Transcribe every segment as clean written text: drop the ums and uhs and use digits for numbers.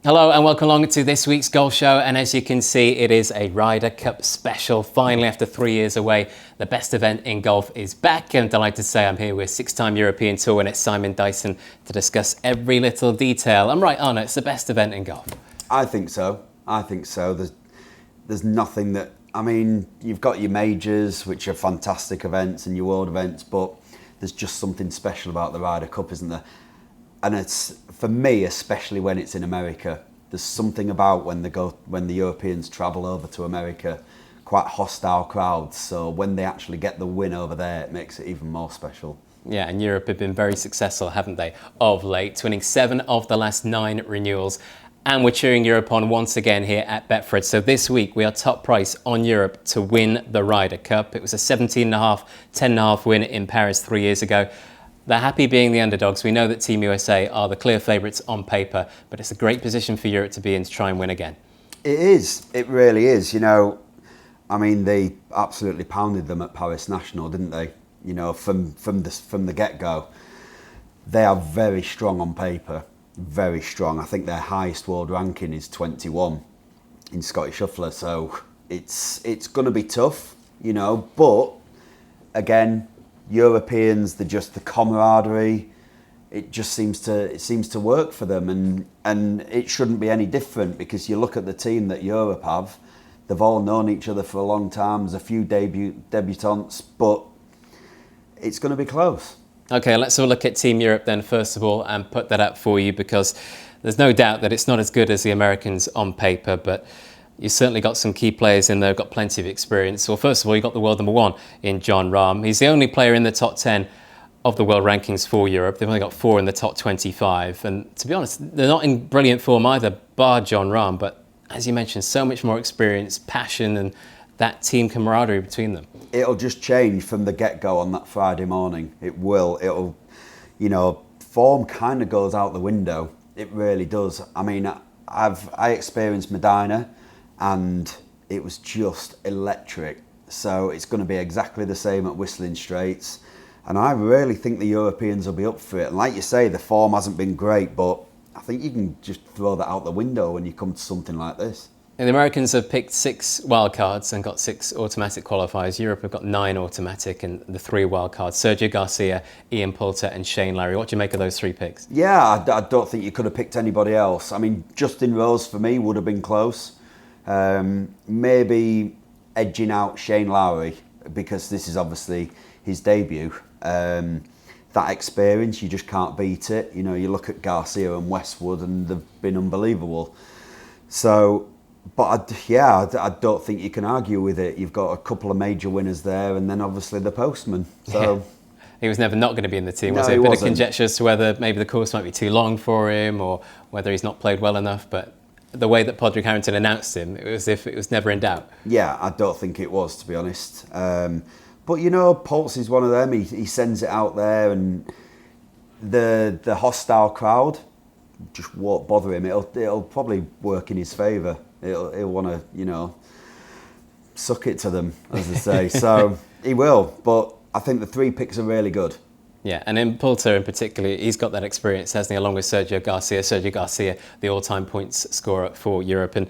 Hello and welcome along to this week's golf show, and as you can see, it is a Ryder Cup special. Finally, after 3 years away, the best event in golf is back, and I'm delighted to say I'm here with six-time European Tour winner Simon Dyson to discuss every little detail. I'm right on it, it's the best event in golf. I think so. There's nothing that, you've got your majors, which are fantastic events, and your world events, but there's just something special about the Ryder Cup, isn't there? And it's, for me, especially when it's in America, there's something about when the Europeans travel over to America, quite hostile crowds. So when they actually get the win over there, it makes it even more special. Yeah, and Europe have been very successful, haven't they, of late, winning 7 of the last 9 renewals. And we're cheering Europe on once again here at Betfred. So this week we are top price on Europe to win the Ryder Cup. It was a 17.5, 10.5 win in Paris 3 years ago. They're happy being the underdogs. We know that Team USA are the clear favourites on paper, but it's a great position for Europe to be in to try and win again. It is. It really is. They absolutely pounded them at Paris National, didn't they? From the get-go. They are very strong on paper. Very strong. I think their highest world ranking is 21 in Scottish Shuffler. So it's going to be tough, but again, Europeans, the camaraderie, it seems to work for them, and it shouldn't be any different, because you look at the team that Europe have, they've all known each other for a long time. There's a few debutants, but it's going to be close. Okay, let's have a look at Team Europe then first of all and put that up for you, because there's no doubt that it's not as good as the Americans on paper, but you've certainly got some key players in there, got plenty of experience. Well, first of all, you've got the world number 1 in Jon Rahm. He's the only player in the top 10 of the world rankings for Europe. They've only got 4 in the top 25. And to be honest, they're not in brilliant form either, bar Jon Rahm. But as you mentioned, so much more experience, passion, and that team camaraderie between them. It'll just change from the get-go on that Friday morning. It will. Form kind of goes out the window. It really does. I experienced Medina, and it was just electric. So it's going to be exactly the same at Whistling Straits. And I really think the Europeans will be up for it. And like you say, the form hasn't been great, but I think you can just throw that out the window when you come to something like this. And the Americans have picked 6 wildcards and got 6 automatic qualifiers. Europe have got 9 automatic and the 3 wildcards. Sergio Garcia, Ian Poulter and Shane Lowry. What do you make of those 3 picks? Yeah, I don't think you could have picked anybody else. Justin Rose for me would have been close. Maybe edging out Shane Lowry, because this is obviously his debut. That experience, you just can't beat it. You look at Garcia and Westwood, and they've been unbelievable. So, but I don't think you can argue with it. You've got a couple of major winners there, and then obviously the postman. So. Yeah. He was never not going to be in the team, no, was he? A bit wasn't. of conjecture as to whether maybe the course might be too long for him, or whether he's not played well enough, but the way that Padraig Harrington announced him, it was as if it was never in doubt. Yeah, I don't think it was, to be honest. But Pulse is one of them. He sends it out there, and the hostile crowd just won't bother him. It'll probably work in his favour. He'll want to, suck it to them, as they say. So he will. But I think the 3 picks are really good. Yeah, and in Poulter in particular, he's got that experience, hasn't he, along with Sergio Garcia. Sergio Garcia, the all-time points scorer for Europe. And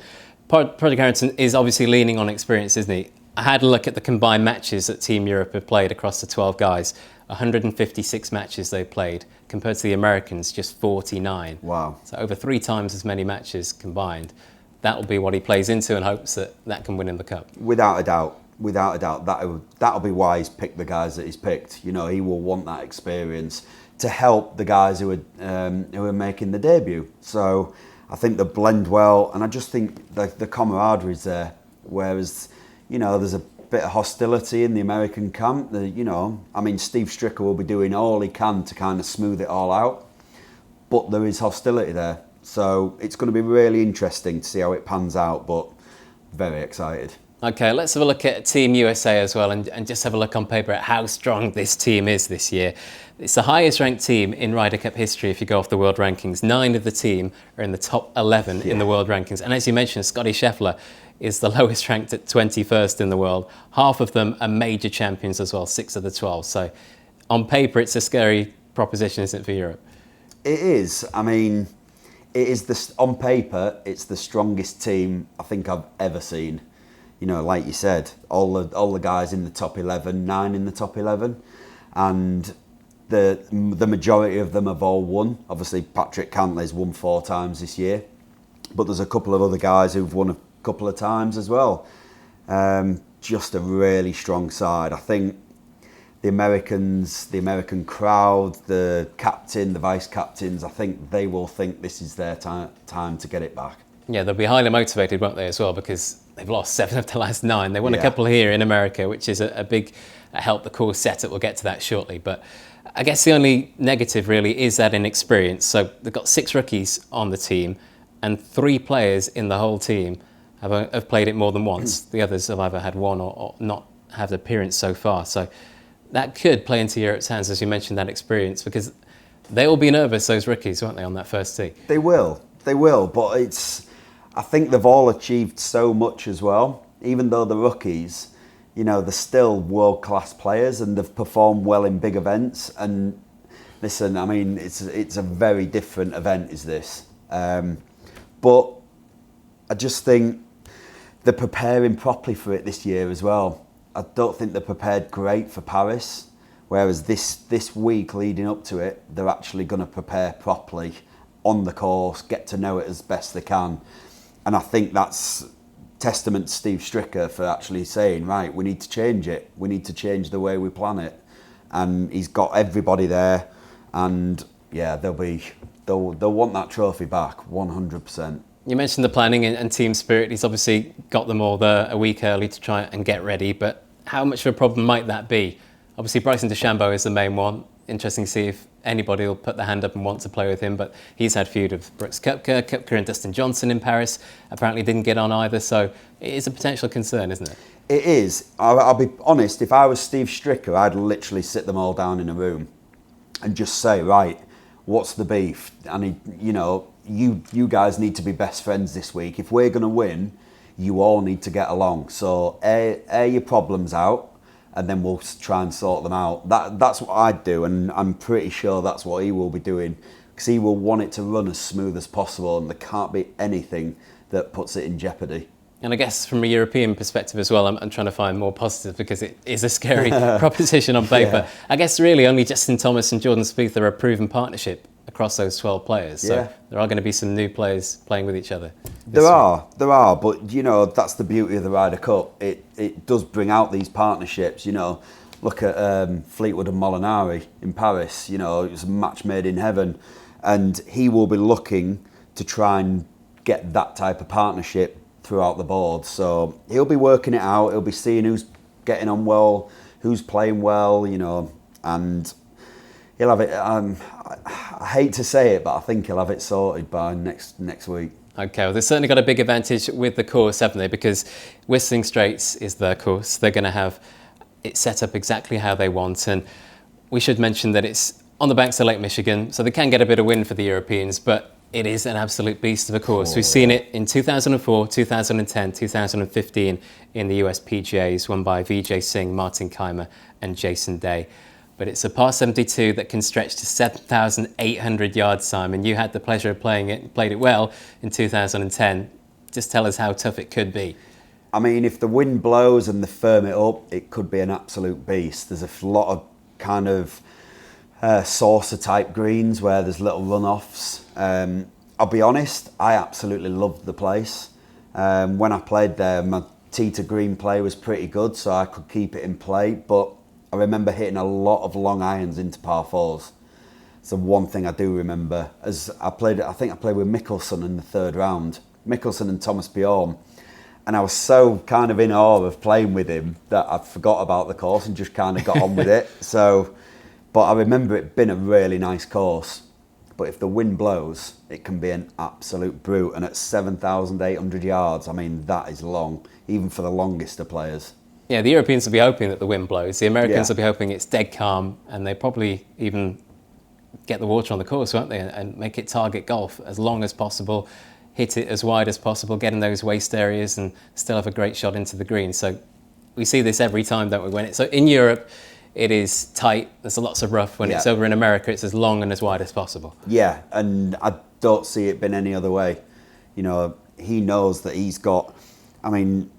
Padraig Harrington is obviously leaning on experience, isn't he? I had a look at the combined matches that Team Europe have played across the 12 guys. 156 matches they played, compared to the Americans, just 49. Wow. So over 3 times as many matches combined. That'll be what he plays into and hopes that can win in the Cup. Without a doubt. Without a doubt, that'll be why he's picked the guys that he's picked. He will want that experience to help the guys who are making the debut. So I think they blend well, and I just think the camaraderie is there. Whereas, there's a bit of hostility in the American camp. Steve Stricker will be doing all he can to kind of smooth it all out, but there is hostility there. So it's going to be really interesting to see how it pans out, but very excited. Okay, let's have a look at Team USA as well, and just have a look on paper at how strong this team is this year. It's the highest ranked team in Ryder Cup history if you go off the world rankings. 9 of the team are in the top 11 in the world rankings. And as you mentioned, Scotty Scheffler is the lowest ranked at 21st in the world. Half of them are major champions as well, 6 of the 12. So on paper, it's a scary proposition, isn't it, for Europe? It is. it is on paper, it's the strongest team I think I've ever seen. You know, like you said, all the guys in the top 11, 9 in the top 11, and the majority of them have all won. Obviously, Patrick Cantlay's won 4 times this year, but there's a couple of other guys who've won a couple of times as well. Just a really strong side. I think the Americans, the American crowd, the captain, the vice captains, I think they will think this is their time to get it back. Yeah, they'll be highly motivated, won't they, as well, because they've lost 7 of the last 9. They won a couple here in America, which is a big help the course setup. We'll get to that shortly. But I guess the only negative really is that inexperience. So they've got 6 rookies on the team, and 3 players in the whole team have played it more than once. The others have either had one or not had an appearance so far. So that could play into Europe's hands, as you mentioned, that experience, because they will be nervous, those rookies, won't they, on that first tee? They will, but I think they've all achieved so much as well. Even though the rookies, you know, they're still world-class players and they've performed well in big events. And listen, I mean, it's a very different event, is this. But I just think they're preparing properly for it this year as well. I don't think they're prepared great for Paris, whereas this week leading up to it, they're actually going to prepare properly on the course, get to know it as best they can. And I think that's testament to Steve Stricker for actually saying, right, we need to change it. We need to change the way we plan it. And he's got everybody there, and yeah, they'll want that trophy back 100%. You mentioned the planning and team spirit. He's obviously got them all there a week early to try and get ready, but how much of a problem might that be? Obviously, Bryson DeChambeau is the main one. Interesting to see if anybody will put their hand up and want to play with him, but he's had feud of Brooks Koepka and Dustin Johnson in Paris. Apparently didn't get on either, so it is a potential concern, isn't it? It is. I'll be honest, if I was Steve Stricker, I'd literally sit them all down in a room and just say, right, what's the beef? And you guys need to be best friends this week. If we're going to win, you all need to get along. So air your problems out, and then we'll try and sort them out. That's what I'd do, and I'm pretty sure that's what he will be doing, because he will want it to run as smooth as possible, and there can't be anything that puts it in jeopardy. And I guess from a European perspective as well, I'm trying to find more positive, because it is a scary proposition on paper. Yeah. I guess really only Justin Thomas and Jordan Spieth are a proven partnership across those 12 players. So there are going to be some new players playing with each other. There are, but you know, that's the beauty of the Ryder Cup. It does bring out these partnerships. You know, look at Fleetwood and Molinari in Paris. You know, it was a match made in heaven, and he will be looking to try and get that type of partnership throughout the board. So he'll be working it out. He'll be seeing who's getting on well, who's playing well. You know, and he'll have it. I hate to say it, but I think he'll have it sorted by next week. Okay, well, they've certainly got a big advantage with the course, haven't they? Because Whistling Straits is their course. They're going to have it set up exactly how they want. And we should mention that it's on the banks of Lake Michigan, so they can get a bit of wind for the Europeans, but it is an absolute beast of a course. We've seen it in 2004, 2010, 2015 in the US PGAs, won by Vijay Singh, Martin Kaymer and Jason Day. But it's a par 72 that can stretch to 7,800 yards, Simon. You had the pleasure of playing it, played it well in 2010. Just tell us how tough it could be. I mean, if the wind blows and they firm it up, it could be an absolute beast. There's a lot of kind of saucer type greens where there's little runoffs. I'll be honest, I absolutely loved the place. When I played there, my tee to green play was pretty good, so I could keep it in play, but I remember hitting a lot of long irons into par fours. So one thing I do remember, as I think I played with Mickelson in the third round, Mickelson and Thomas Bjorn, and I was so kind of in awe of playing with him that I forgot about the course and just kind of got on with it. So, but I remember it being a really nice course. But if the wind blows, it can be an absolute brute. And at 7,800 yards, I mean, that is long, even for the longest of players. Yeah, the Europeans will be hoping that the wind blows. The Americans will be hoping it's dead calm, and they probably even get the water on the course, won't they? And make it target golf as long as possible, hit it as wide as possible, get in those waste areas and still have a great shot into the green. So we see this every time, don't we? When it's so in Europe, it is tight. There's lots of rough. When it's over in America, it's as long and as wide as possible. Yeah, and I don't see it being any other way. You know, he knows that he's got, I mean,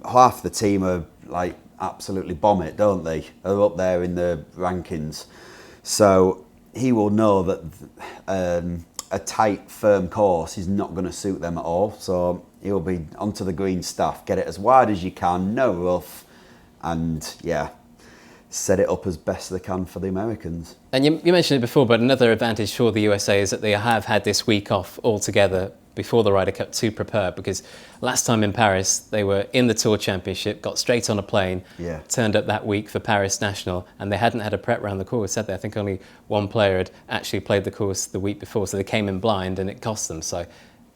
half the team are like absolutely bomb it, don't they? They're up there in the rankings. So he will know that a tight, firm course is not going to suit them at all. So he'll be onto the green stuff, get it as wide as you can, no rough, and yeah, set it up as best they can for the Americans. And you mentioned it before, but another advantage for the USA is that they have had this week off altogether before the Ryder Cup to prepare, because last time in Paris they were in the Tour Championship, got straight on a plane, turned up that week for Paris National, and they hadn't had a prep round the course, had they? I think only one player had actually played the course the week before, so they came in blind and it cost them. So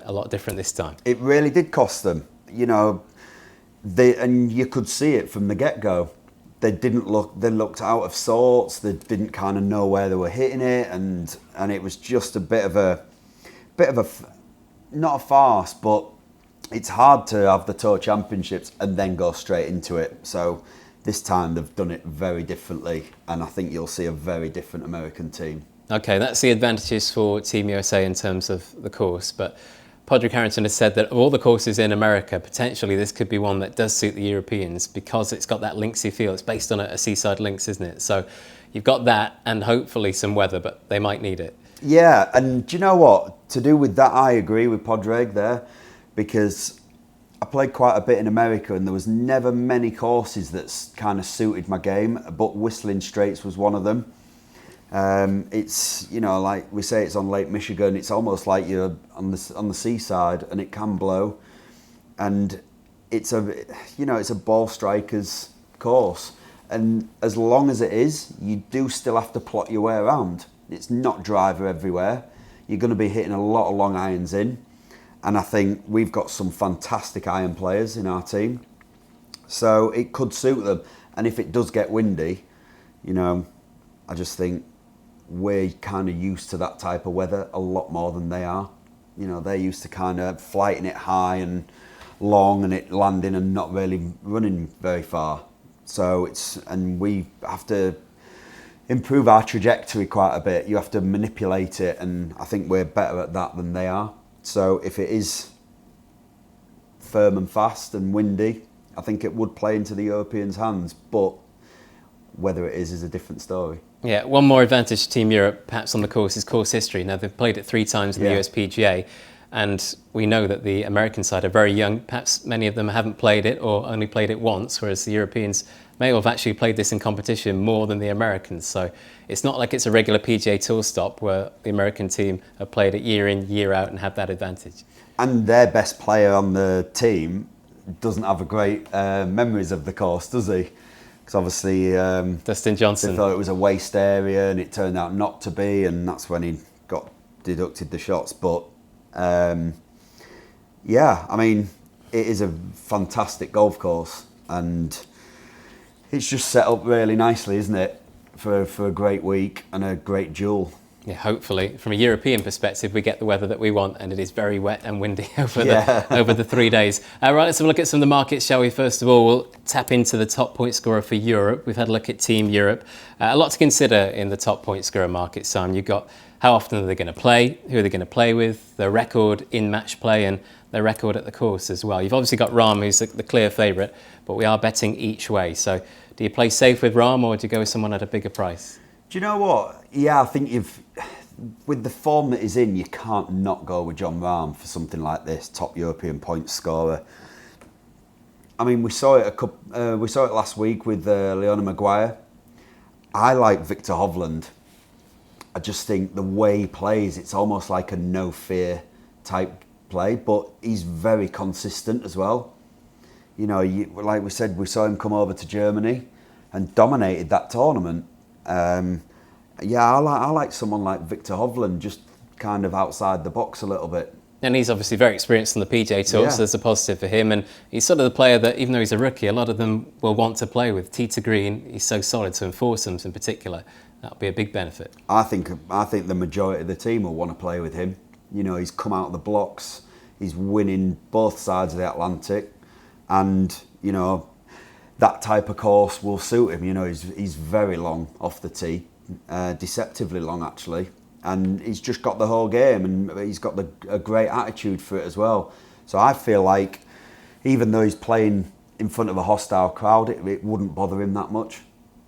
a lot different this time. It really did cost them. You know, and you could see it from the get-go. They looked out of sorts. They didn't kind of know where they were hitting it, and it was just a bit of a not a farce, but it's hard to have the Tour Championships and then go straight into it. So this time they've done it very differently, and I think you'll see a very different American team. Okay, that's the advantages for Team USA in terms of the course, but Padraig Harrington has said that of all the courses in America, potentially this could be one that does suit the Europeans because it's got that linksy feel. It's based on a seaside links, isn't it? So you've got that and hopefully some weather, but they might need it. Yeah, and do you know what? To do with that, I agree with Padraig there, because I played quite a bit in America and there was never many courses that's kind of suited my game, but Whistling Straits was one of them. It's, you know, like we say, it's on Lake Michigan. It's almost like you're on the seaside, and it can blow. And it's a ball striker's course. And as long as it is, you do still have to plot your way around. It's not driver everywhere. You're going to be hitting a lot of long irons in. And I think we've got some fantastic iron players in our team. So it could suit them. And if it does get windy, you know, I just think we're kind of used to that type of weather a lot more than they are. You know, they're used to kind of flighting it high and long and it landing and not really running very far. So and we have to improve our trajectory quite a bit. You have to manipulate it, and I think we're better at that than they are. So if it is firm and fast and windy, I think it would play into the Europeans' hands, but whether it is a different story. Yeah, one more advantage to Team Europe, perhaps on the course, is course history. Now, they've played it 3 times in the USPGA, and we know that the American side are very young. Perhaps many of them haven't played it or only played it once, whereas the Europeans may have actually played this in competition more than the Americans. So it's not like it's a regular PGA Tour stop where the American team have played it year in, year out and have that advantage. And their best player on the team doesn't have a great memories of the course, does he? Because obviously Dustin Johnson, they thought it was a waste area and it turned out not to be, and that's when he got deducted the shots. But yeah, I mean, it is a fantastic golf course, and it's just set up really nicely, isn't it, for a great week and a great duel. Yeah, hopefully. From a European perspective, we get the weather that we want, and it is very wet and windy over the 3 days. Right, let's have a look at some of the markets, shall we? First of all, we'll tap into the top point scorer for Europe. We've had a look at Team Europe. A lot to consider in the top point scorer market, Sam. You've got how often are they going to play, who are they going to play with, their record in match play, and their record at the course as well. You've obviously got Rahm, who's the clear favourite, but we are betting each way. So do you play safe with Rahm, or do you go with someone at a bigger price? Do you know what? Yeah, I think with the form that he's in, you can't not go with Jon Rahm for something like this, top European point scorer. I mean, we saw it last week with Leona Maguire. I like Victor Hovland. I just think the way he plays, it's almost like a no fear type play, but he's very consistent as well. You know, like we said, we saw him come over to Germany and dominated that tournament. Yeah, I like someone like Victor Hovland, just kind of outside the box a little bit. And he's obviously very experienced on the PGA Tour, so there's a positive for him. And he's sort of the player that, even though he's a rookie, a lot of them will want to play with. Tee to green, he's so solid, so in foursomes in particular, that'll be a big benefit. I think the majority of the team will want to play with him. You know, he's come out of the blocks, he's winning both sides of the Atlantic, and, you know, that type of course will suit him. You know, he's very long off the tee. Deceptively long, actually, and he's just got the whole game, and he's got a great attitude for it as well. So I feel like even though he's playing in front of a hostile crowd, it wouldn't bother him that much.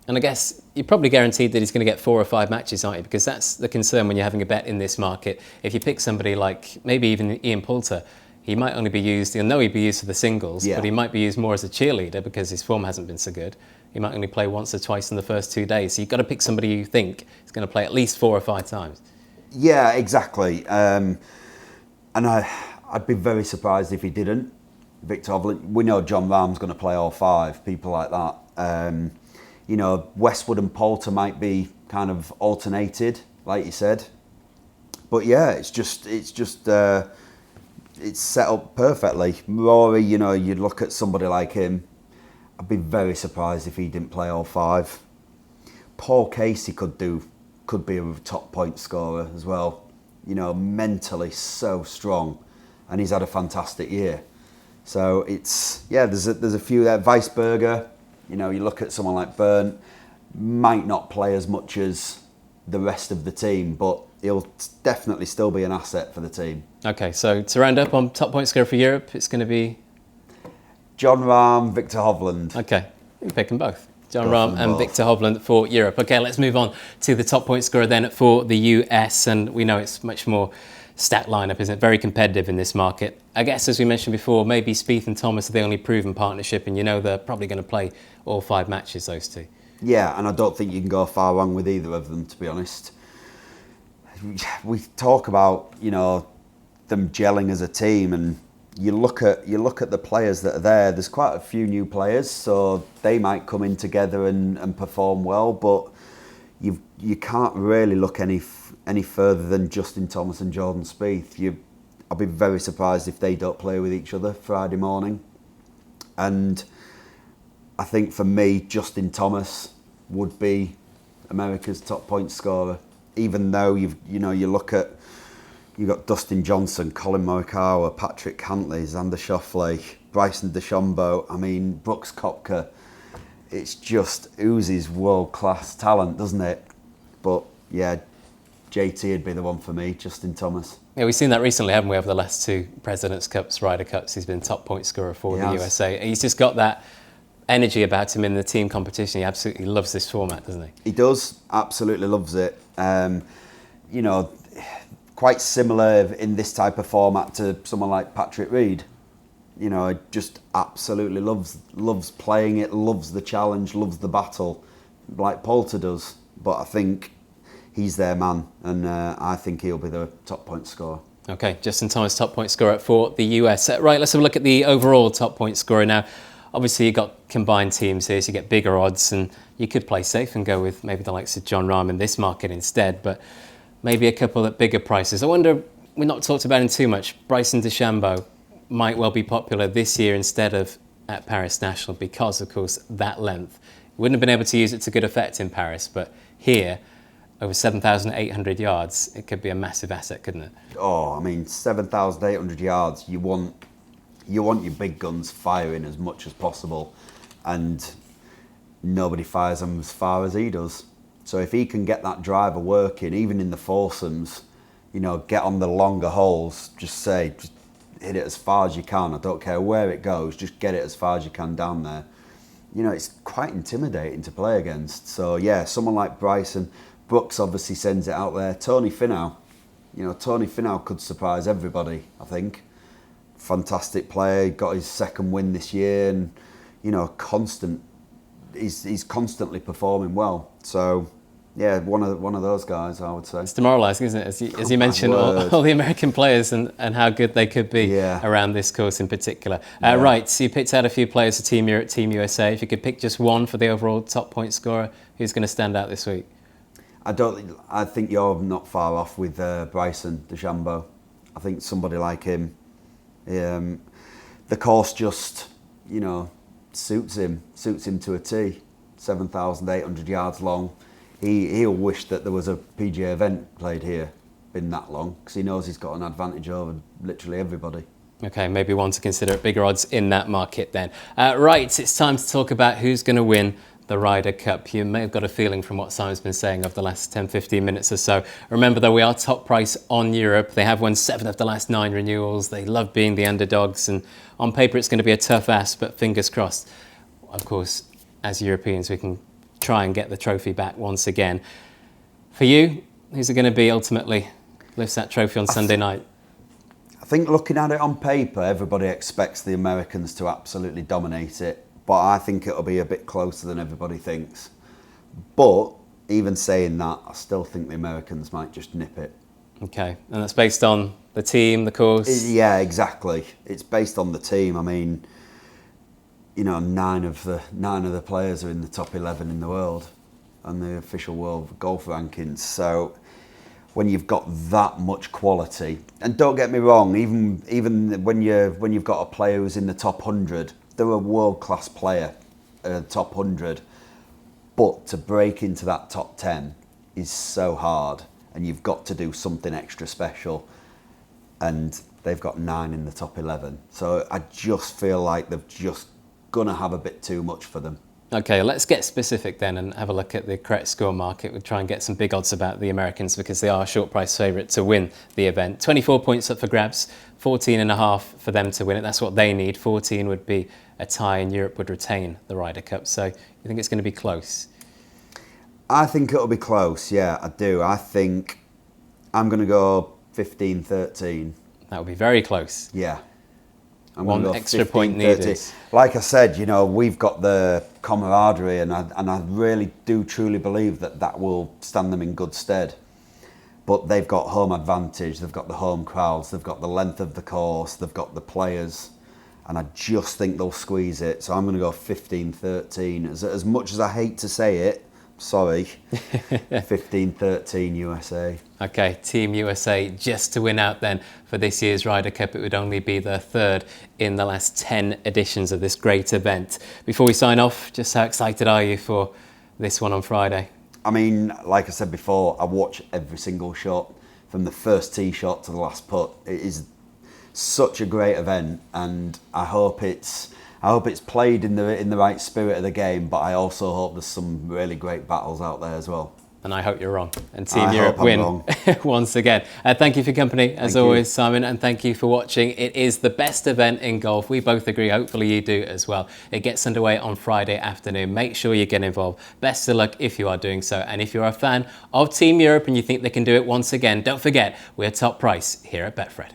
And I guess you're probably guaranteed that he's going to get 4 or 5 matches, aren't you? Because that's the concern when you're having a bet in this market. If you pick somebody like maybe even Ian Poulter, he might only be used, you'll know he'd be used for the singles, but he might be used more as a cheerleader because his form hasn't been so good. He might only play once or twice in the first 2 days. So you've got to pick somebody you think is going to play at least 4 or 5 times. Yeah, exactly. And I'd be very surprised if he didn't. Victor Hovland, we know John Rahm's going to play all 5, people like that. You know, Westwood and Poulter might be kind of alternated, like you said. But yeah, it's set up perfectly. Rory, you know, you'd look at somebody like him. I'd be very surprised if he didn't play all 5. Paul Casey could be a top point scorer as well. You know, mentally so strong, and he's had a fantastic year. So it's there's a few there. Weisberger, you know, you look at someone like Byrne, might not play as much as the rest of the team, but he'll definitely still be an asset for the team. Okay, so to round up on top point scorer for Europe, it's going to be John Rahm, Victor Hovland. Okay, you can pick them both. John Rahm and Victor Hovland for Europe. Okay, let's move on to the top point scorer then for the US, and we know it's much more stat lineup, isn't it? Very competitive in this market. I guess, as we mentioned before, maybe Spieth and Thomas are the only proven partnership, and you know they're probably going to play all 5 matches, those two. Yeah, and I don't think you can go far wrong with either of them, to be honest. We talk about, you know, them gelling as a team, and you look at the players that are there. There's quite a few new players, so they might come in together and perform well, but you can't really look any further than Justin Thomas and Jordan Spieth. I'll be very surprised if they don't play with each other Friday morning. And I think for me, Justin Thomas would be America's top point scorer. Even though you got Dustin Johnson, Colin Morikawa, Patrick Cantley, Xander Schauffele, Bryson DeChambeau. I mean, Brooks Koepka. It's just oozes world-class talent, doesn't it? But yeah, JT would be the one for me, Justin Thomas. Yeah, we've seen that recently, haven't we, over the last 2 President's Cups, Ryder Cups. He's been top point scorer for the USA. He's just got that energy about him in the team competition. He absolutely loves this format, doesn't he? He does, absolutely loves it. You know, quite similar in this type of format to someone like Patrick Reed. You know, just absolutely loves playing it, loves the challenge, loves the battle, like Poulter does. But I think he's their man, and I think he'll be the top point scorer. Okay, Justin Thomas, top point scorer for the US. Right, let's have a look at the overall top point scorer now. Obviously, you've got combined teams here, so you get bigger odds, and you could play safe and go with maybe the likes of John Rahm in this market instead, but maybe a couple at bigger prices. I wonder, we're not talked about him too much, Bryson DeChambeau might well be popular this year instead of at Paris National because, of course, that length. Wouldn't have been able to use it to good effect in Paris, but here, over 7,800 yards, it could be a massive asset, couldn't it? Oh, I mean, 7,800 yards, you want your big guns firing as much as possible, and nobody fires them as far as he does. So if he can get that driver working, even in the foursomes, you know, get on the longer holes, just hit it as far as you can. I don't care where it goes, just get it as far as you can down there. You know, it's quite intimidating to play against. So yeah, someone like Bryson, Brooks obviously sends it out there. Tony Finau, you know, Tony Finau could surprise everybody, I think. Fantastic player, got his 2nd win this year, and you know, he's constantly performing well. So yeah, one of those guys, I would say. It's demoralising, isn't it? As you mentioned, all the American players and how good they could be around this course in particular. Right, so you picked out a few players for Team Europe, Team USA. If you could pick just one for the overall top point scorer, who's going to stand out this week? I think you're not far off with Bryson DeChambeau. I think somebody like him. The course just, you know, suits him to a T. 7,800 yards long. He'll wish that there was a PGA event played here, been that long, because he knows he's got an advantage over literally everybody. Okay, maybe one to consider at bigger odds in that market then. Right, it's time to talk about who's going to win the the Ryder Cup. You may have got a feeling from what Simon's been saying over the last 10-15 minutes or so. Remember though, we are top price on Europe. They have won 7 of the last 9 renewals. They love being the underdogs, and on paper it's going to be a tough ask, but fingers crossed. Of course, as Europeans, we can try and get the trophy back once again. For you, who's it going to be ultimately lifts that trophy on Sunday night? I think looking at it on paper, everybody expects the Americans to absolutely dominate it, but I think it'll be a bit closer than everybody thinks. But even saying that, I still think the Americans might just nip it. Okay, and that's based on the team, the course? Yeah, exactly. It's based on the team. I mean, you know, 9 of the players are in the top 11 in the world on the official world golf rankings. So when you've got that much quality, and don't get me wrong, even when you've got a player who's in the top 100, they're a world-class player, top 100. But to break into that top 10 is so hard, and you've got to do something extra special. And they've got 9 in the top 11. So I just feel like they're just gonna have a bit too much for them. Okay, let's get specific then and have a look at the correct score market. We'll try and get some big odds about the Americans because they are a short price favourite to win the event. 24 points up for grabs, 14.5 for them to win it. That's what they need. 14 would be a tie and Europe would retain the Ryder Cup. So you think it's going to be close? I think it'll be close, yeah, I do. I think I'm going to go 15-13. That would be very close. Yeah. I'm One gonna go extra point needed. Like I said, you know, we've got the camaraderie, and I really do truly believe that will stand them in good stead. But they've got home advantage, they've got the home crowds, they've got the length of the course, they've got the players, and I just think they'll squeeze it. So I'm going to go 15-13. As much as I hate to say it, sorry, 15-13 USA. Okay, Team USA just to win out then for this year's Ryder Cup. It would only be the 3rd in the last 10 editions of this great event. Before we sign off, just how excited are you for this one on Friday? I mean, like I said before, I watch every single shot from the first tee shot to the last putt. It is such a great event, and I hope it's played in the right spirit of the game, but I also hope there's some really great battles out there as well. And I hope you're wrong. And Team Europe win once again. Thank you for your company, as always, Simon, and thank you for watching. It is the best event in golf. We both agree. Hopefully you do as well. It gets underway on Friday afternoon. Make sure you get involved. Best of luck if you are doing so. And if you're a fan of Team Europe and you think they can do it once again, don't forget, we're top price here at Betfred.